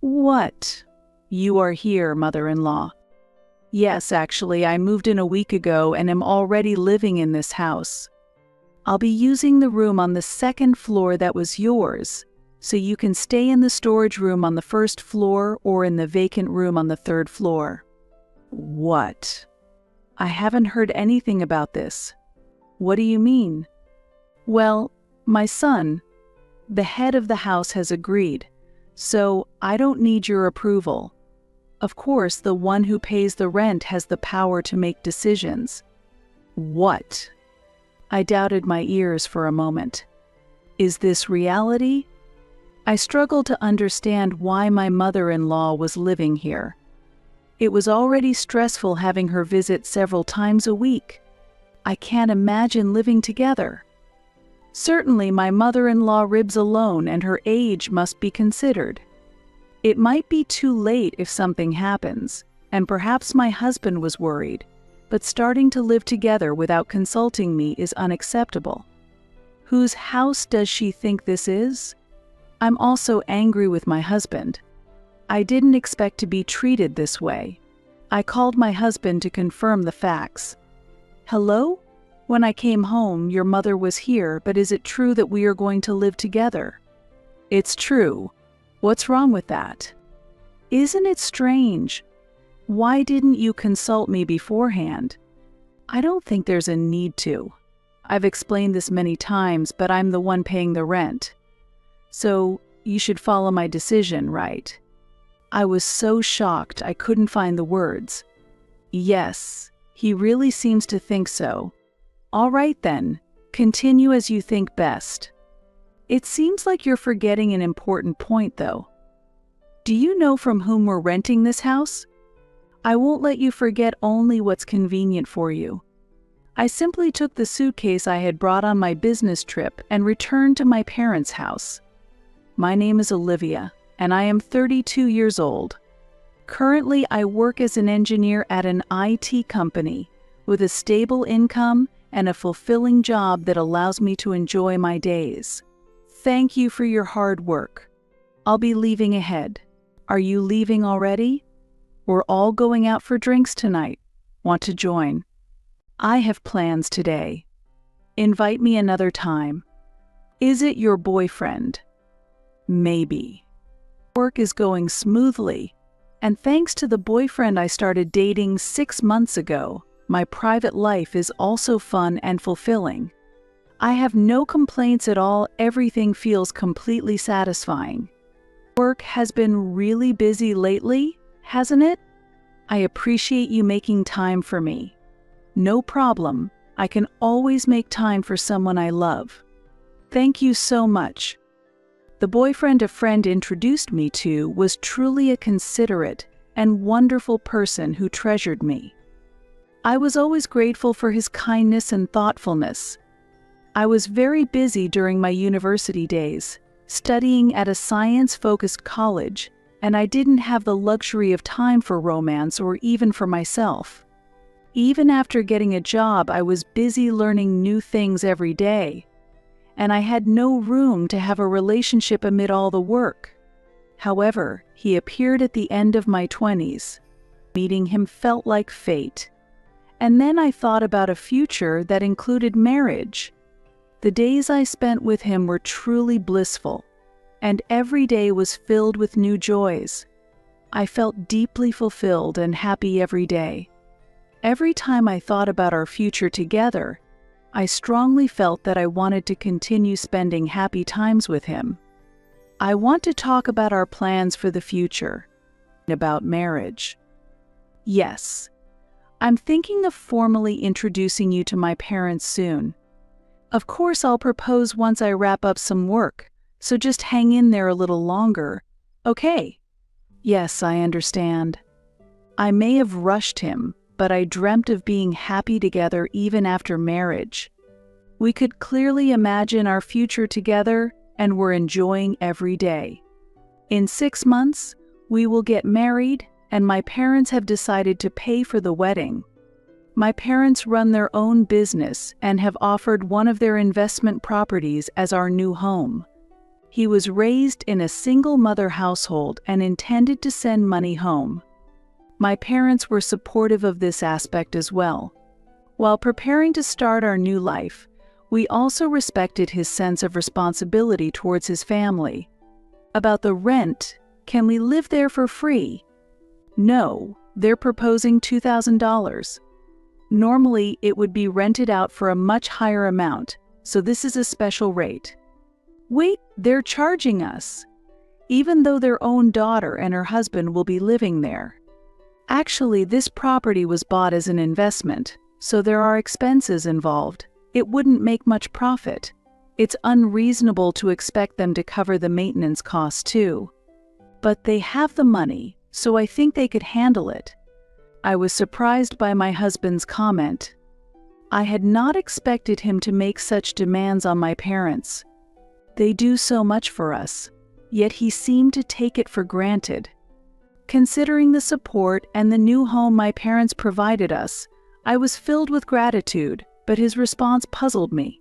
What? You are here, mother-in-law. Yes, actually, I moved in a week ago and am already living in this house. I'll be using the room on the second floor that was yours, so you can stay in the storage room on the first floor or in the vacant room on the third floor. What? I haven't heard anything about this. What do you mean? Well, my son, the head of the house, has agreed, so I don't need your approval. Of course, the one who pays the rent has the power to make decisions. What? I doubted my ears for a moment. Is this reality? I struggled to understand why my mother-in-law was living here. It was already stressful having her visit several times a week. I can't imagine living together. Certainly my mother-in-law lives alone and her age must be considered. It might be too late if something happens, and perhaps my husband was worried, but starting to live together without consulting me is unacceptable. Whose house does she think this is? I'm also angry with my husband. I didn't expect to be treated this way. I called my husband to confirm the facts. Hello? When I came home, your mother was here, but is it true that we are going to live together? It's true. What's wrong with that? Isn't it strange? Why didn't you consult me beforehand? I don't think there's a need to. I've explained this many times, but I'm the one paying the rent. So, you should follow my decision, right? I was so shocked I couldn't find the words. Yes, he really seems to think so. All right then, continue as you think best. It seems like you're forgetting an important point, though. Do you know from whom we're renting this house? I won't let you forget only what's convenient for you. I simply took the suitcase I had brought on my business trip and returned to my parents' house. My name is Olivia, and I am 32 years old. Currently, I work as an engineer at an IT company with a stable income and a fulfilling job that allows me to enjoy my days. Thank you for your hard work. I'll be leaving ahead. Are you leaving already? We're all going out for drinks tonight. Want to join? I have plans today. Invite me another time. Is it your boyfriend? Maybe. Work is going smoothly, and thanks to the boyfriend I started dating 6 months ago, my private life is also fun and fulfilling. I have no complaints at all. Everything feels completely satisfying. Work has been really busy lately, hasn't it? I appreciate you making time for me. No problem. I can always make time for someone I love. Thank you so much. The boyfriend a friend introduced me to was truly a considerate and wonderful person who treasured me. I was always grateful for his kindness and thoughtfulness. I was very busy during my university days, studying at a science-focused college, and I didn't have the luxury of time for romance or even for myself. Even after getting a job, I was busy learning new things every day, and I had no room to have a relationship amid all the work. However, he appeared at the end of my 20s. Meeting him felt like fate. And then I thought about a future that included marriage. The days I spent with him were truly blissful, and every day was filled with new joys. I felt deeply fulfilled and happy every day. Every time I thought about our future together, I strongly felt that I wanted to continue spending happy times with him. I want to talk about our plans for the future, about marriage. Yes, I'm thinking of formally introducing you to my parents soon. Of course, I'll propose once I wrap up some work, so just hang in there a little longer, okay? Yes, I understand. I may have rushed him, but I dreamt of being happy together even after marriage. We could clearly imagine our future together, and we're enjoying every day. In 6 months, we will get married, and my parents have decided to pay for the wedding. My parents run their own business and have offered one of their investment properties as our new home. He was raised in a single-mother household and intended to send money home. My parents were supportive of this aspect as well. While preparing to start our new life, we also respected his sense of responsibility towards his family. About the rent, can we live there for free? No, they're proposing $2,000. Normally, it would be rented out for a much higher amount, so this is a special rate. Wait, they're charging us, even though their own daughter and her husband will be living there. Actually, this property was bought as an investment, so there are expenses involved. It wouldn't make much profit. It's unreasonable to expect them to cover the maintenance costs too. But they have the money, so I think they could handle it. I was surprised by my husband's comment. I had not expected him to make such demands on my parents. They do so much for us, yet he seemed to take it for granted. Considering the support and the new home my parents provided us, I was filled with gratitude, but his response puzzled me.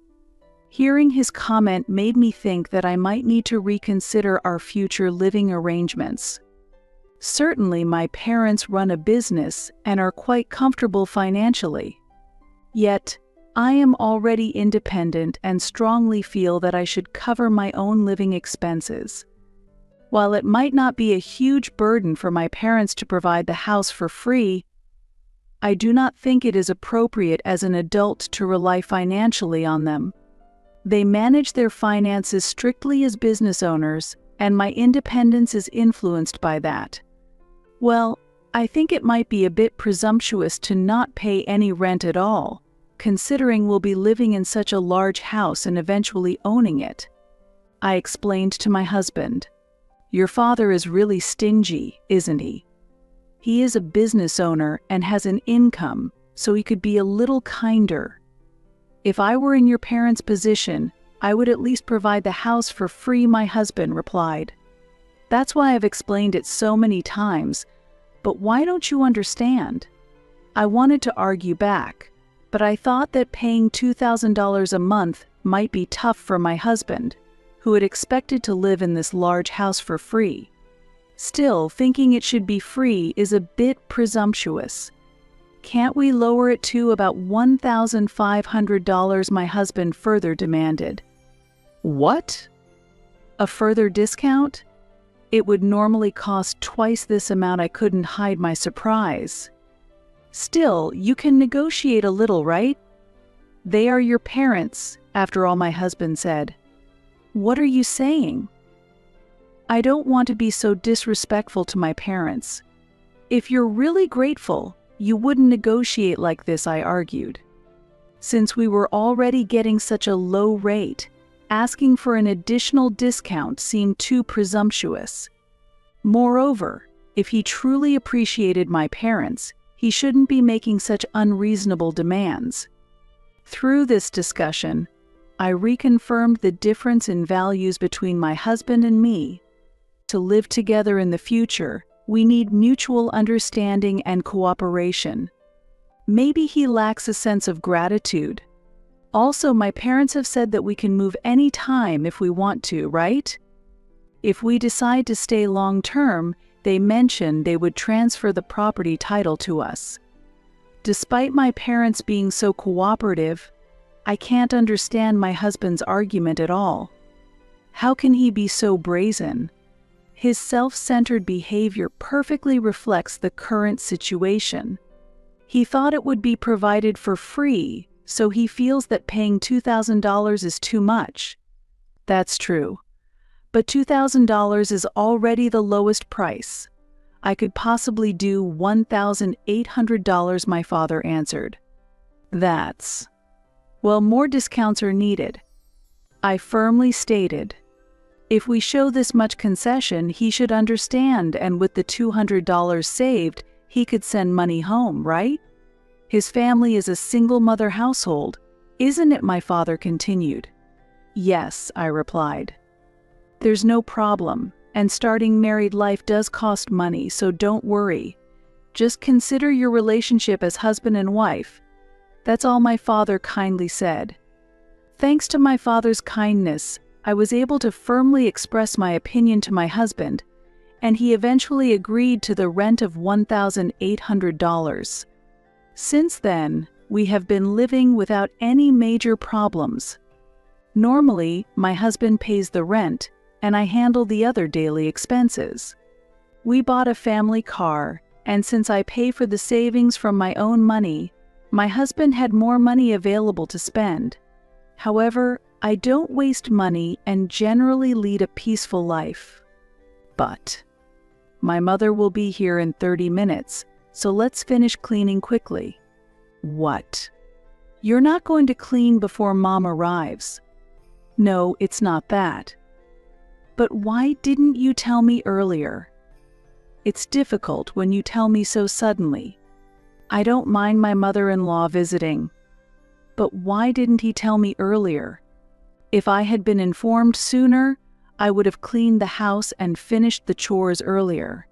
Hearing his comment made me think that I might need to reconsider our future living arrangements. Certainly, my parents run a business and are quite comfortable financially. Yet, I am already independent and strongly feel that I should cover my own living expenses. While it might not be a huge burden for my parents to provide the house for free, I do not think it is appropriate as an adult to rely financially on them. They manage their finances strictly as business owners, and my independence is influenced by that. Well, I think it might be a bit presumptuous to not pay any rent at all, considering we'll be living in such a large house and eventually owning it. I explained to my husband, "Your father is really stingy, isn't he? He is a business owner and has an income, so he could be a little kinder. If I were in your parents' position, I would at least provide the house for free," my husband replied. "That's why I've explained it so many times, but why don't you understand?" I wanted to argue back, but I thought that paying $2,000 a month might be tough for my husband, who had expected to live in this large house for free. Still, thinking it should be free is a bit presumptuous. "Can't we lower it to about $1,500, my husband further demanded. "What? A further discount? It would normally cost twice this amount." I couldn't hide my surprise. "Still, you can negotiate a little, right? They are your parents," after all, my husband said. "What are you saying?" "I don't want to be so disrespectful to my parents. If you're really grateful, you wouldn't negotiate like this," I argued. Since we were already getting such a low rate, asking for an additional discount seemed too presumptuous. Moreover, if he truly appreciated my parents, he shouldn't be making such unreasonable demands. Through this discussion, I reconfirmed the difference in values between my husband and me. To live together in the future, we need mutual understanding and cooperation. Maybe he lacks a sense of gratitude. Also, my parents have said that we can move any time if we want to, right? If we decide to stay long-term, they mentioned they would transfer the property title to us. Despite my parents being so cooperative, I can't understand my husband's argument at all. How can he be so brazen? His self-centered behavior perfectly reflects the current situation. He thought it would be provided for free, so he feels that paying $2,000 is too much. That's true. But $2,000 is already the lowest price. I could possibly do $1,800, my father answered. Well, more discounts are needed. I firmly stated, if we show this much concession, he should understand, and with the $200 saved, he could send money home, right? His family is a single-mother household, isn't it? My father continued. Yes, I replied. There's no problem, and starting married life does cost money, so don't worry. Just consider your relationship as husband and wife. That's all, my father kindly said. Thanks to my father's kindness, I was able to firmly express my opinion to my husband, and he eventually agreed to the rent of $1,800. Since then, we have been living without any major problems. Normally, my husband pays the rent, and I handle the other daily expenses. We bought a family car, and since I pay for the savings from my own money, my husband had more money available to spend. However, I don't waste money and generally lead a peaceful life. But my mother will be here in 30 minutes, so let's finish cleaning quickly. What? You're not going to clean before Mom arrives? No, it's not that. But why didn't you tell me earlier? It's difficult when you tell me so suddenly. I don't mind my mother-in-law visiting. But why didn't he tell me earlier? If I had been informed sooner, I would have cleaned the house and finished the chores earlier.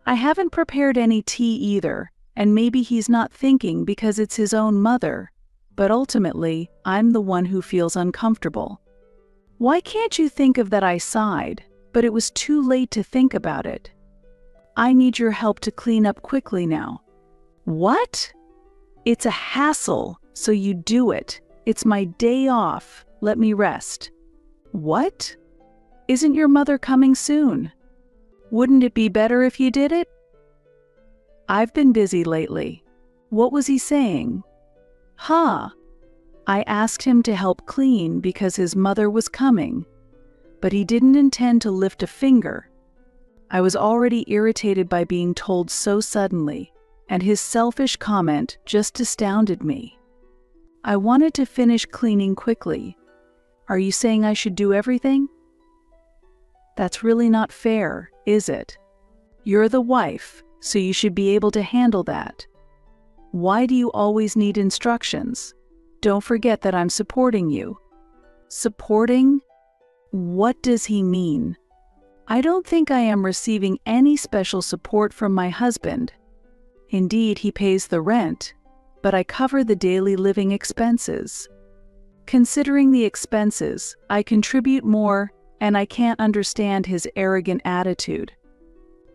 I haven't prepared any tea either, and maybe he's not thinking because it's his own mother, but ultimately, I'm the one who feels uncomfortable. Why can't you think of that? I sighed, but it was too late to think about it. I need your help to clean up quickly now. What? It's a hassle, so you do it. It's my day off. Let me rest. What? Isn't your mother coming soon? Wouldn't it be better if you did it? I've been busy lately. What was he saying? I asked him to help clean because his mother was coming, but he didn't intend to lift a finger. I was already irritated by being told so suddenly, and his selfish comment just astounded me. I wanted to finish cleaning quickly. Are you saying I should do everything? That's really not fair, is it? You're the wife, so you should be able to handle that. Why do you always need instructions? Don't forget that I'm supporting you. Supporting? What does he mean? I don't think I am receiving any special support from my husband. Indeed, he pays the rent, but I cover the daily living expenses. Considering the expenses, I contribute more, and I can't understand his arrogant attitude.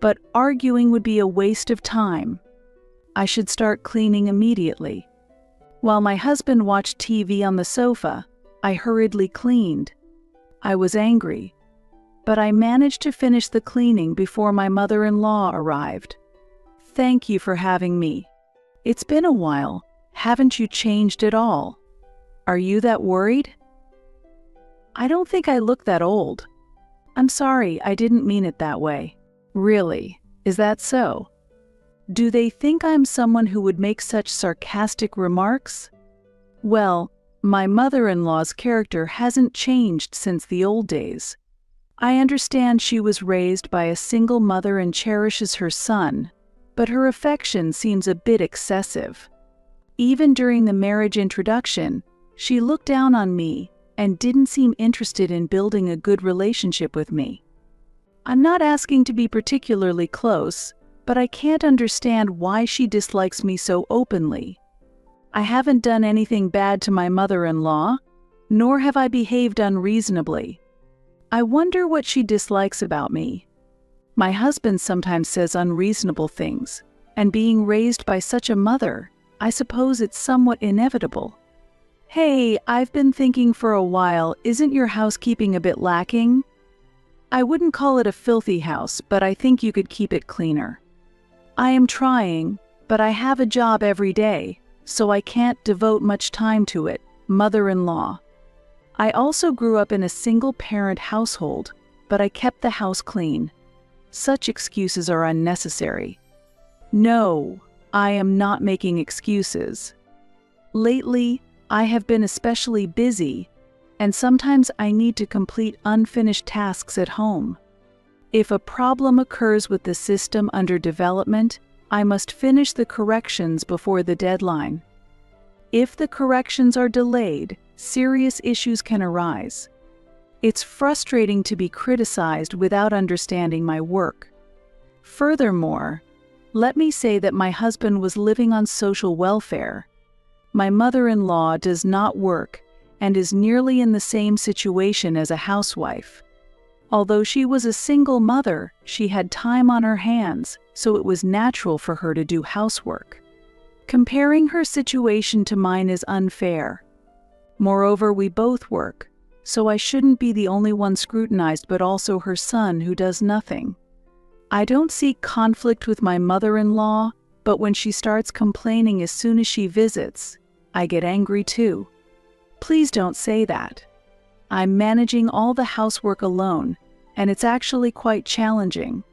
But arguing would be a waste of time. I should start cleaning immediately. While my husband watched TV on the sofa, I hurriedly cleaned. I was angry, but I managed to finish the cleaning before my mother-in-law arrived. Thank you for having me. It's been a while. Haven't you changed at all? Are you that worried? I don't think I look that old. I'm sorry, I didn't mean it that way. Really, is that so? Do they think I'm someone who would make such sarcastic remarks? Well, my mother-in-law's character hasn't changed since the old days. I understand she was raised by a single mother and cherishes her son, but her affection seems a bit excessive. Even during the marriage introduction, she looked down on me and didn't seem interested in building a good relationship with me. I'm not asking to be particularly close, but I can't understand why she dislikes me so openly. I haven't done anything bad to my mother-in-law, nor have I behaved unreasonably. I wonder what she dislikes about me. My husband sometimes says unreasonable things, and being raised by such a mother, I suppose it's somewhat inevitable. Hey, I've been thinking for a while, isn't your housekeeping a bit lacking? I wouldn't call it a filthy house, but I think you could keep it cleaner. I am trying, but I have a job every day, so I can't devote much time to it, mother-in-law. I also grew up in a single-parent household, but I kept the house clean. Such excuses are unnecessary. No, I am not making excuses. Lately, I have been especially busy, and sometimes I need to complete unfinished tasks at home. If a problem occurs with the system under development, I must finish the corrections before the deadline. If the corrections are delayed, serious issues can arise. It's frustrating to be criticized without understanding my work. Furthermore, let me say that my husband was living on social welfare. My mother-in-law does not work, and is nearly in the same situation as a housewife. Although she was a single mother, she had time on her hands, so it was natural for her to do housework. Comparing her situation to mine is unfair. Moreover, we both work, so I shouldn't be the only one scrutinized but also her son who does nothing. I don't seek conflict with my mother-in-law, but when she starts complaining as soon as she visits, I get angry too. Please don't say that. I'm managing all the housework alone, and it's actually quite challenging.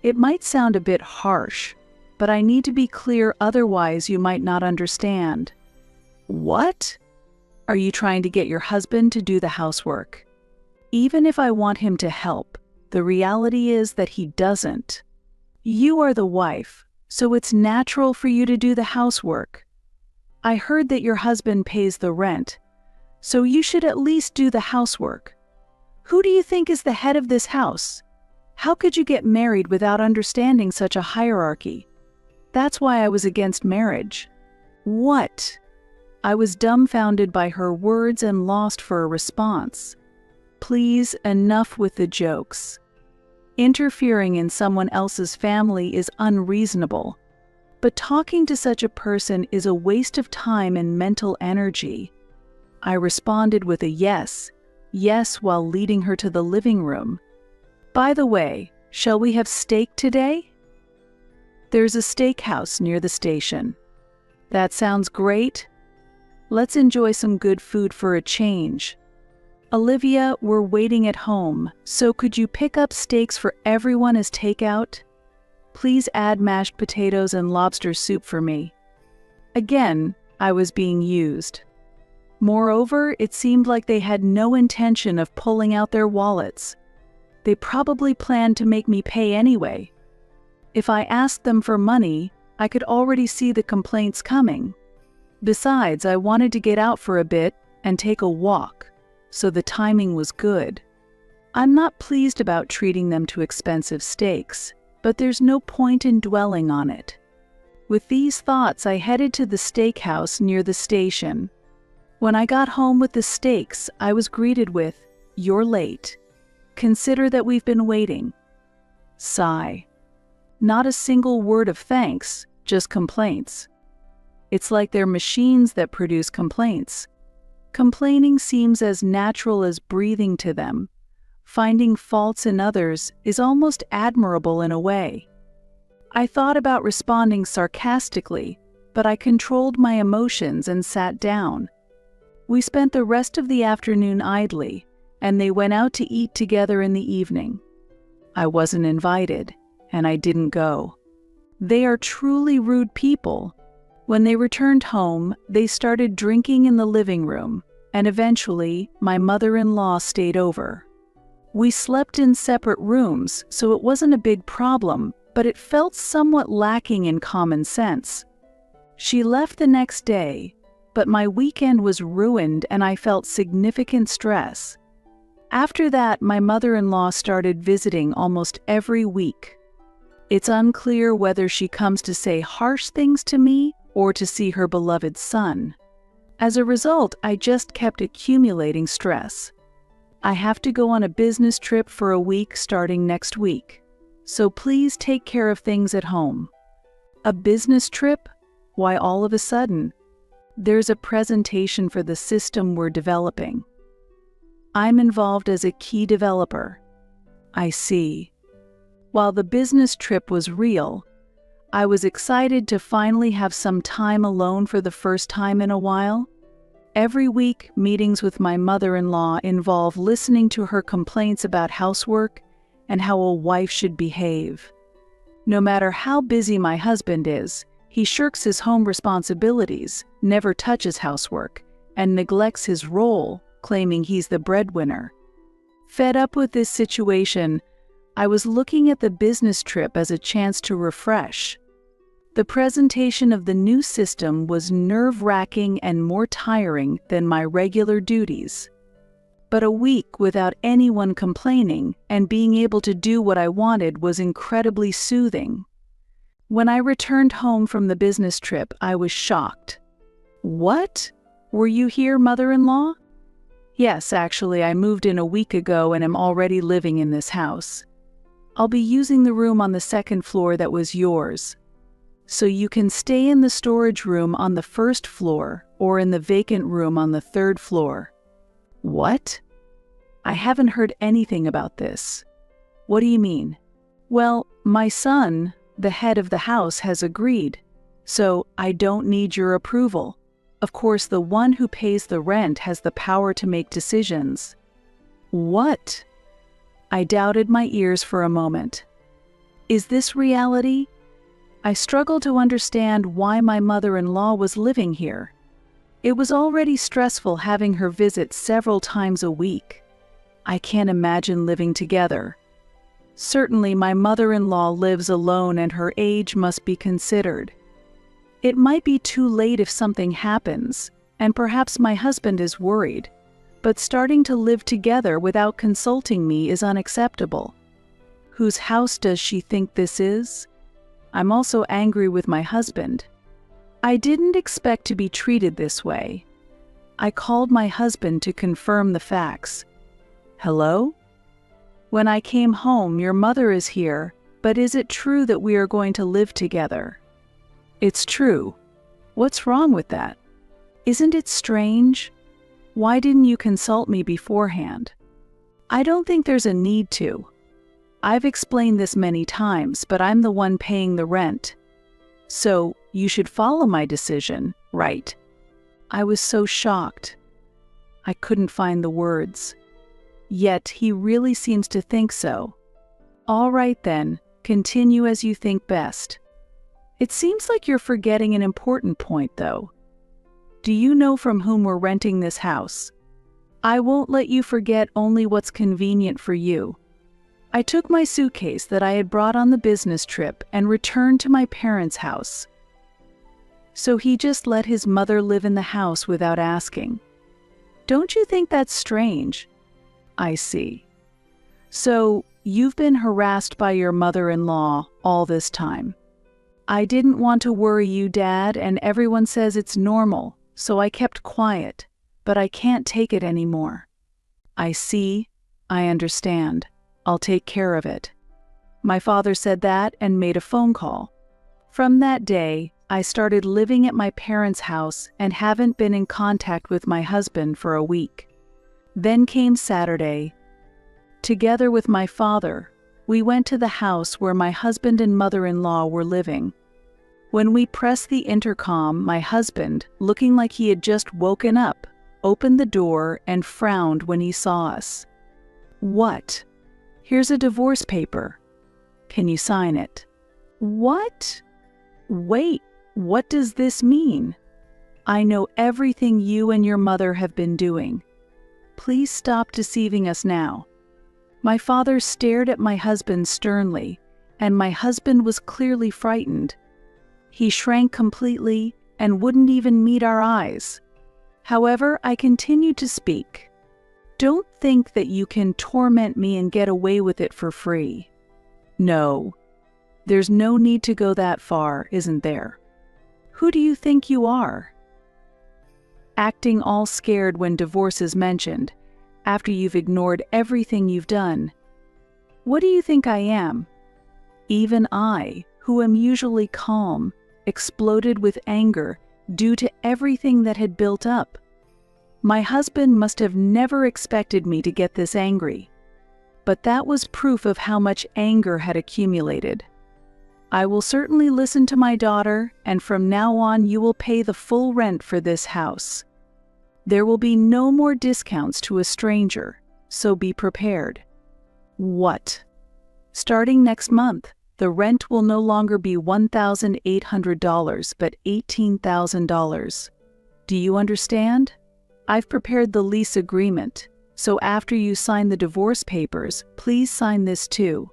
It might sound a bit harsh, but I need to be clear, otherwise you might not understand. What? Are you trying to get your husband to do the housework? Even if I want him to help, the reality is that he doesn't. You are the wife, so it's natural for you to do the housework. I heard that your husband pays the rent, so you should at least do the housework. Who do you think is the head of this house? How could you get married without understanding such a hierarchy? That's why I was against marriage. What? I was dumbfounded by her words and lost for a response. Please, enough with the jokes. Interfering in someone else's family is unreasonable, but talking to such a person is a waste of time and mental energy. I responded with a yes while leading her to the living room. By the way, shall we have steak today? There's a steakhouse near the station. That sounds great. Let's enjoy some good food for a change. Olivia, we're waiting at home, so could you pick up steaks for everyone as takeout? Please add mashed potatoes and lobster soup for me. Again, I was being used. Moreover, it seemed like they had no intention of pulling out their wallets. They probably planned to make me pay anyway. If I asked them for money, I could already see the complaints coming. Besides, I wanted to get out for a bit and take a walk, so the timing was good. I'm not pleased about treating them to expensive steaks, but there's no point in dwelling on it. With these thoughts, I headed to the steakhouse near the station. When I got home with the steaks, I was greeted with, "You're late. Consider that we've been waiting." Sigh. Not a single word of thanks, just complaints. It's like they're machines that produce complaints. Complaining seems as natural as breathing to them. Finding faults in others is almost admirable in a way. I thought about responding sarcastically, but I controlled my emotions and sat down. We spent the rest of the afternoon idly, and they went out to eat together in the evening. I wasn't invited, and I didn't go. They are truly rude people. When they returned home, they started drinking in the living room, and eventually, my mother-in-law stayed over. We slept in separate rooms, so it wasn't a big problem, but it felt somewhat lacking in common sense. She left the next day, but my weekend was ruined and I felt significant stress. After that, my mother-in-law started visiting almost every week. It's unclear whether she comes to say harsh things to me or to see her beloved son. As a result, I just kept accumulating stress. I have to go on a business trip for a week starting next week, so please take care of things at home. A business trip? Why all of a sudden? There's a presentation for the system we're developing. I'm involved as a key developer. I see. While the business trip was real, I was excited to finally have some time alone for the first time in a while. Every week, meetings with my mother-in-law involve listening to her complaints about housework and how a wife should behave. No matter how busy my husband is, he shirks his home responsibilities, never touches housework, and neglects his role, claiming he's the breadwinner. Fed up with this situation, I was looking at the business trip as a chance to refresh. The presentation of the new system was nerve-wracking and more tiring than my regular duties. But a week without anyone complaining and being able to do what I wanted was incredibly soothing. When I returned home from the business trip, I was shocked. "What? Were you here, mother-in-law?" Yes, actually, I moved in a week ago and am already living in this house. I'll be using the room on the second floor that was yours. So you can stay in the storage room on the first floor or in the vacant room on the third floor. What? I haven't heard anything about this. What do you mean? Well, my son, the head of the house, has agreed. So I don't need your approval. Of course, the one who pays the rent has the power to make decisions. What? I doubted my ears for a moment. Is this reality? I struggled to understand why my mother-in-law was living here. It was already stressful having her visit several times a week. I can't imagine living together. Certainly, my mother-in-law lives alone and her age must be considered. It might be too late if something happens, and perhaps my husband is worried, but starting to live together without consulting me is unacceptable. Whose house does she think this is? I'm also angry with my husband. I didn't expect to be treated this way. I called my husband to confirm the facts. Hello? When I came home, your mother is here, but is it true that we are going to live together? It's true. What's wrong with that? Isn't it strange? Why didn't you consult me beforehand? I don't think there's a need to. I've explained this many times, but I'm the one paying the rent. So, you should follow my decision, right? I was so shocked. I couldn't find the words. Yet, he really seems to think so. All right then, continue as you think best. It seems like you're forgetting an important point, though. Do you know from whom we're renting this house? I won't let you forget only what's convenient for you. I took my suitcase that I had brought on the business trip and returned to my parents' house. So he just let his mother live in the house without asking. Don't you think that's strange? I see. So, you've been harassed by your mother-in-law all this time. I didn't want to worry you, Dad, and everyone says it's normal, so I kept quiet, but I can't take it anymore. I see. I understand. I'll take care of it. My father said that and made a phone call. From that day, I started living at my parents' house and haven't been in contact with my husband for a week. Then came Saturday. Together with my father, we went to the house where my husband and mother-in-law were living. When we pressed the intercom, my husband, looking like he had just woken up, opened the door and frowned when he saw us. What? Here's a divorce paper. Can you sign it? What? Wait, what does this mean? I know everything you and your mother have been doing. Please stop deceiving us now. My father stared at my husband sternly, and my husband was clearly frightened. He shrank completely and wouldn't even meet our eyes. However, I continued to speak. Don't think that you can torment me and get away with it for free. No, there's no need to go that far, isn't there? Who do you think you are? Acting all scared when divorce is mentioned, after you've ignored everything you've done. What do you think I am? Even I, who am usually calm, exploded with anger due to everything that had built up. My husband must have never expected me to get this angry. But that was proof of how much anger had accumulated. I will certainly listen to my daughter, and from now on you will pay the full rent for this house. There will be no more discounts to a stranger, so be prepared. What? Starting next month, the rent will no longer be $1,800 but $18,000. Do you understand? I've prepared the lease agreement, so after you sign the divorce papers, please sign this too.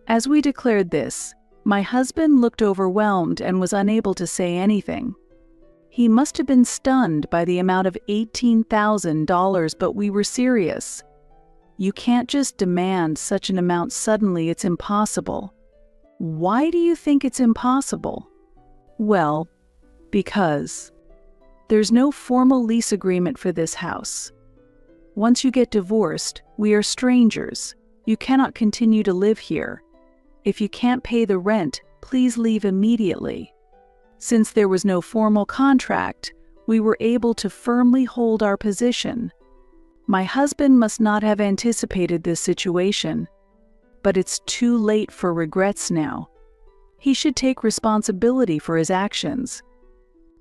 As we declared this, my husband looked overwhelmed and was unable to say anything. He must have been stunned by the amount of $18,000, but we were serious. You can't just demand such an amount suddenly, it's impossible. Why do you think it's impossible? Well, because there's no formal lease agreement for this house. Once you get divorced, we are strangers. You cannot continue to live here. If you can't pay the rent, please leave immediately." Since there was no formal contract, we were able to firmly hold our position. My husband must not have anticipated this situation, but it's too late for regrets now. He should take responsibility for his actions.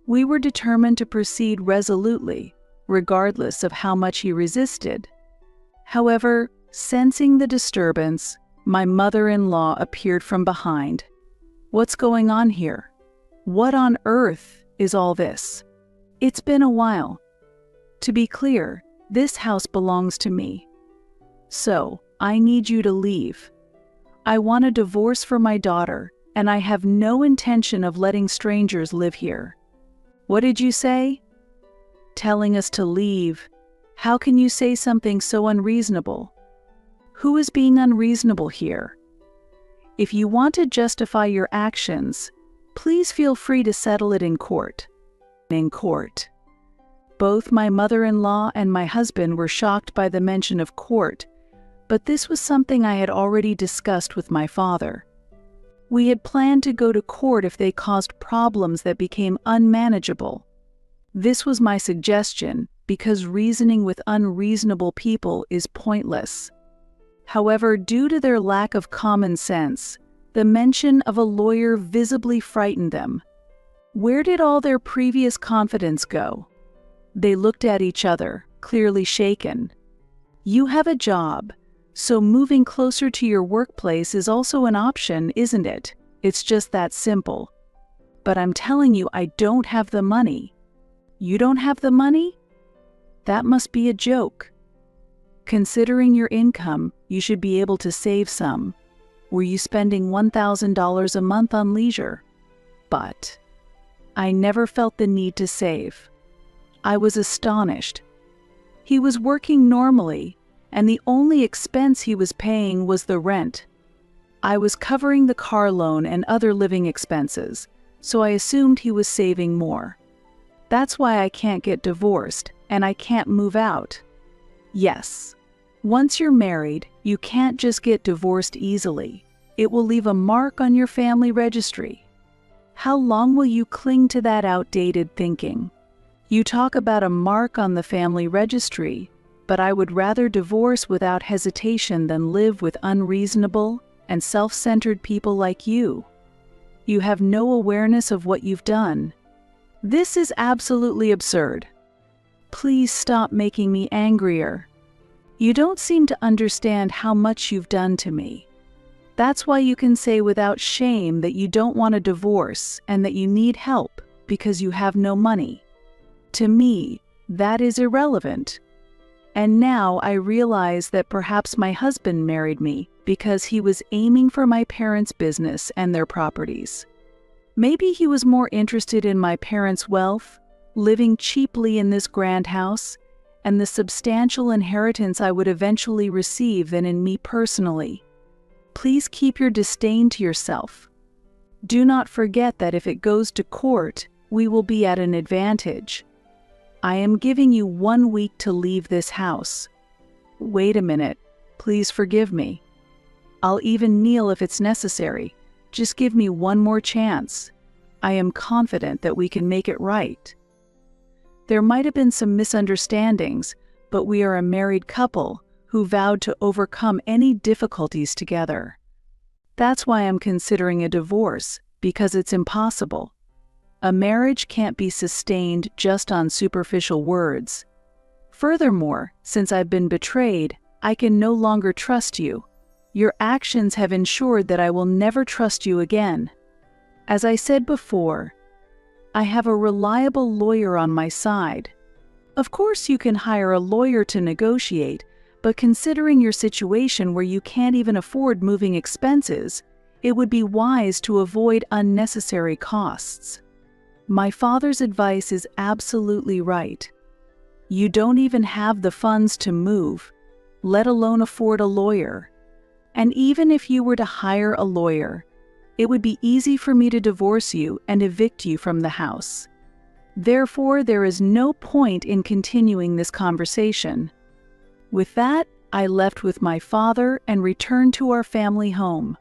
We were determined to proceed resolutely, regardless of how much he resisted. However, sensing the disturbance, my mother-in-law appeared from behind. "What's going on here? What on earth is all this? It's been a while. To be clear, this house belongs to me. So, I need you to leave. I want a divorce for my daughter, and I have no intention of letting strangers live here." "What did you say?" "Telling us to leave. How can you say something so unreasonable?" "Who is being unreasonable here? If you want to justify your actions, please feel free to settle it in court." In court. Both my mother-in-law and my husband were shocked by the mention of court, but this was something I had already discussed with my father. We had planned to go to court if they caused problems that became unmanageable. This was my suggestion because reasoning with unreasonable people is pointless. However, due to their lack of common sense, the mention of a lawyer visibly frightened them. Where did all their previous confidence go? They looked at each other, clearly shaken. "You have a job, so moving closer to your workplace is also an option, isn't it? It's just that simple." "But I'm telling you, I don't have the money." "You don't have the money? That must be a joke. Considering your income, you should be able to save some. Were you spending $1,000 a month on leisure?" But I never felt the need to save. I was astonished. He was working normally, and the only expense he was paying was the rent. I was covering the car loan and other living expenses, so I assumed he was saving more. That's why I can't get divorced, and I can't move out. Yes, once you're married, you can't just get divorced easily. It will leave a mark on your family registry. How long will you cling to that outdated thinking? You talk about a mark on the family registry, but I would rather divorce without hesitation than live with unreasonable and self-centered people like you. You have no awareness of what you've done. This is absolutely absurd. Please stop making me angrier. You don't seem to understand how much you've done to me. That's why you can say without shame that you don't want a divorce and that you need help because you have no money. To me, that is irrelevant. And now I realize that perhaps my husband married me because he was aiming for my parents' business and their properties. Maybe he was more interested in my parents' wealth, living cheaply in this grand house, and the substantial inheritance I would eventually receive than in me personally. Please keep your disdain to yourself. Do not forget that if it goes to court, we will be at an advantage. I am giving you 1 week to leave this house. Wait a minute. Please forgive me. I'll even kneel if it's necessary. Just give me one more chance. I am confident that we can make it right. There might have been some misunderstandings, but we are a married couple who vowed to overcome any difficulties together. That's why I'm considering a divorce, because it's impossible. A marriage can't be sustained just on superficial words. Furthermore, since I've been betrayed, I can no longer trust you. Your actions have ensured that I will never trust you again. As I said before, I have a reliable lawyer on my side. Of course, you can hire a lawyer to negotiate, but considering your situation where you can't even afford moving expenses, it would be wise to avoid unnecessary costs. My father's advice is absolutely right. You don't even have the funds to move, let alone afford a lawyer. And even if you were to hire a lawyer, it would be easy for me to divorce you and evict you from the house. Therefore, there is no point in continuing this conversation. With that, I left with my father and returned to our family home.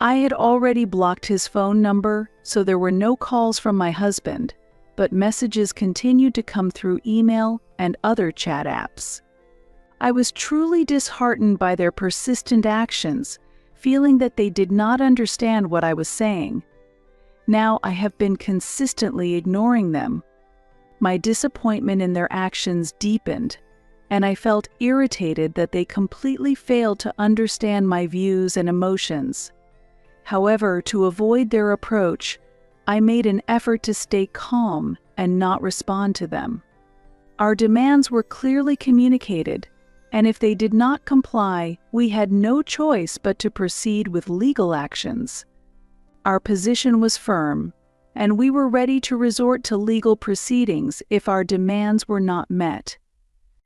I had already blocked his phone number, so there were no calls from my husband, but messages continued to come through email and other chat apps. I was truly disheartened by their persistent actions, feeling that they did not understand what I was saying. Now I have been consistently ignoring them. My disappointment in their actions deepened, and I felt irritated that they completely failed to understand my views and emotions. However, to avoid their approach, I made an effort to stay calm and not respond to them. Our demands were clearly communicated, and if they did not comply, we had no choice but to proceed with legal actions. Our position was firm, and we were ready to resort to legal proceedings if our demands were not met.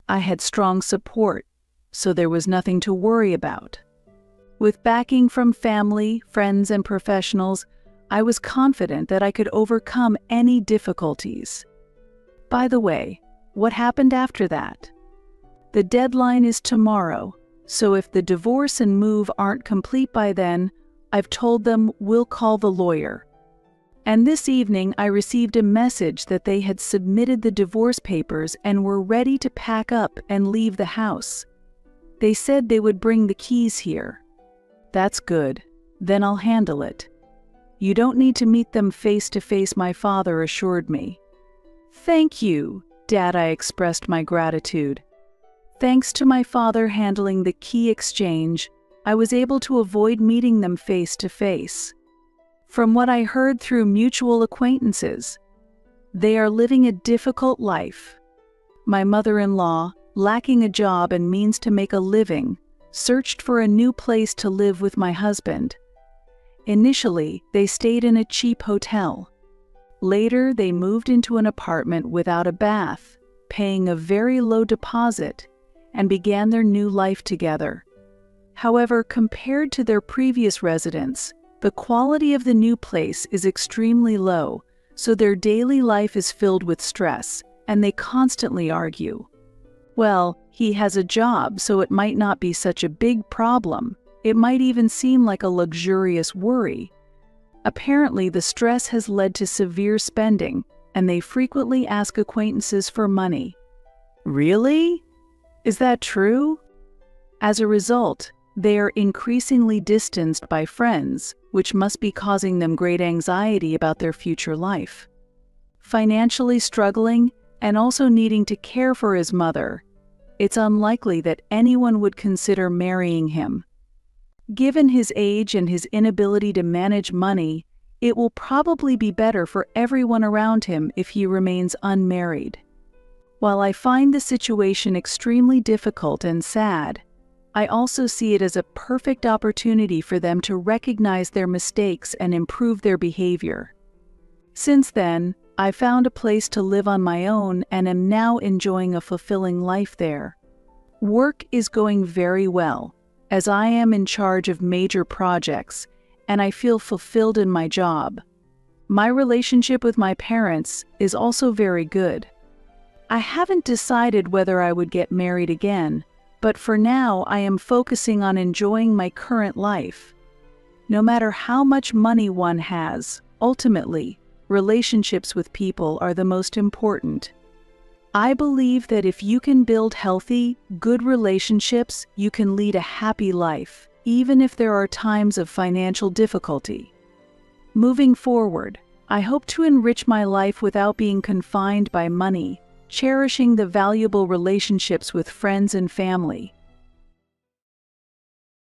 I had strong support, so there was nothing to worry about. With backing from family, friends, and professionals, I was confident that I could overcome any difficulties. By the way, what happened after that? The deadline is tomorrow, so if the divorce and move aren't complete by then, I've told them we'll call the lawyer. And this evening I received a message that they had submitted the divorce papers and were ready to pack up and leave the house. They said they would bring the keys here. That's good. Then I'll handle it. You don't need to meet them face to face, my father assured me. Thank you, Dad, I expressed my gratitude. Thanks to my father handling the key exchange, I was able to avoid meeting them face to face. From what I heard through mutual acquaintances, they are living a difficult life. My mother-in-law, lacking a job and means to make a living, searched for a new place to live with my husband. Initially, they stayed in a cheap hotel. Later, they moved into an apartment without a bath, paying a very low deposit, and began their new life together. However, compared to their previous residence, the quality of the new place is extremely low, so their daily life is filled with stress, and they constantly argue. Well, he has a job, so it might not be such a big problem. It might even seem like a luxurious worry. Apparently, the stress has led to severe spending, and they frequently ask acquaintances for money. Really? Is that true? As a result, they are increasingly distanced by friends, which must be causing them great anxiety about their future life. Financially struggling and also needing to care for his mother, it's unlikely that anyone would consider marrying him. Given his age and his inability to manage money, it will probably be better for everyone around him if he remains unmarried. While I find the situation extremely difficult and sad, I also see it as a perfect opportunity for them to recognize their mistakes and improve their behavior. Since then, I found a place to live on my own and am now enjoying a fulfilling life there. Work is going very well, as I am in charge of major projects, and I feel fulfilled in my job. My relationship with my parents is also very good. I haven't decided whether I would get married again, but for now I am focusing on enjoying my current life. No matter how much money one has, ultimately, relationships with people are the most important. I believe that if you can build healthy, good relationships, you can lead a happy life, even if there are times of financial difficulty. Moving forward, I hope to enrich my life without being confined by money, cherishing the valuable relationships with friends and family.